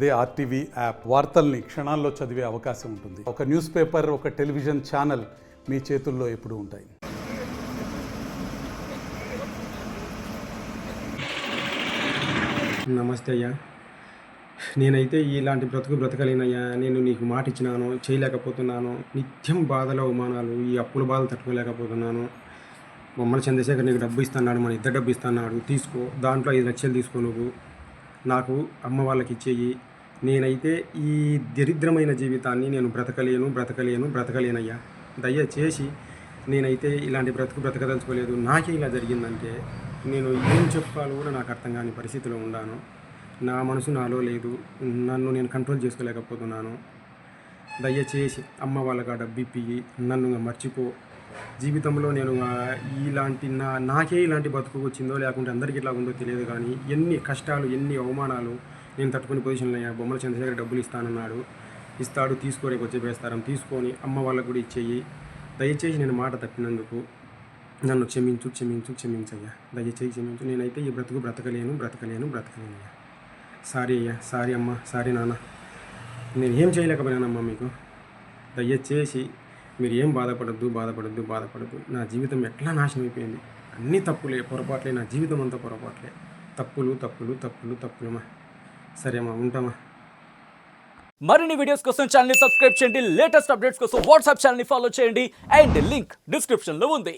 అదే RTV app వార్తల్ని క్షణాల్లో చదివే అవకాశం ఉంటుంది. ఒక న్యూస్ పేపర్, ఒక టెలివిజన్ ఛానల్ మీ చేతుల్లో ఎప్పుడూ ఉంటాయి. నమస్తే అయ్యా. నేనైతే ఇలాంటి బ్రతకలేనయ్యా. నేను నీకు మాట ఇచ్చినాను, చేయలేకపోతున్నాను. నిత్యం బాధల అవమానాలు, ఈ అప్పుల బాధలు తట్టుకోలేకపోతున్నాను. బొమ్మల చంద్రశేఖర్ నీకు డబ్బు ఇస్తున్నాడు, మన ఇద్దరు డబ్బు ఇస్తున్నాడు, తీసుకో. దాంట్లో 5 లక్షలు తీసుకో, నువ్వు నాకు అమ్మ వాళ్ళకి ఇచ్చేయి. నేనైతే ఈ దరిద్రమైన జీవితాన్ని నేను బ్రతకలేనయ్యా. దయచేసి నేనైతే ఇలాంటి బ్రతకదలుచుకోలేదు. నాకే ఇలా జరిగిందంటే నేను ఏం చెప్పాలో కూడా నాకు అర్థం కాని పరిస్థితిలో ఉన్నాను. నా మనసు నాలో లేదు, నన్ను నేను కంట్రోల్ చేసుకోలేకపోతున్నాను. దయచేసి అమ్మ వాళ్ళకి ఆ డబ్బు ఇప్పి నన్ను మర్చిపో. జీవితంలో నేను నాకే ఇలాంటి బతుకు వచ్చిందో లేకుంటే అందరికీ ఇట్లా ఉందో తెలియదు, కానీ ఎన్ని కష్టాలు, ఎన్ని అవమానాలు నేను తట్టుకునే పొజిషన్లో అయ్యా. బొమ్మల చంద్రశేఖర్ డబ్బులు ఇస్తానన్నాడు, ఇస్తాడు, తీసుకో, రేపు వచ్చే వేస్తారం, తీసుకొని అమ్మ వాళ్ళకు కూడా ఇచ్చేయి. దయచేసి నేను మాట తప్పినందుకు నన్ను క్షమించయ్యా. దయచేసి క్షమించు. నేనైతే ఈ బ్రతకలేనయ్యా. సారీ అయ్యా, సారీ అమ్మ, సారీ నాన్న. నేను ఏం చేయలేకపోయానమ్మా మీకు. దయచేసి మీరు ఏం బాధపడద్దు. నా జీవితం ఎట్లా నాశనం అయిపోయింది. అన్నీ తప్పులే, పొరపాట్లే, నా జీవితం అంతా పొరపాట్లే. తప్పులమ్మా. సరే అమ్మా, ఉంటామా. మరిన్ని వీడియోస్ కోసం ఛానల్ ని సబ్స్క్రైబ్ చేయండి. లేటెస్ట్ అప్డేట్స్ కోసం వాట్సాప్ ఛానల్ ని ఫాలో చేయండి. అండ్ లింక్ డిస్క్రిప్షన్ లో ఉంది.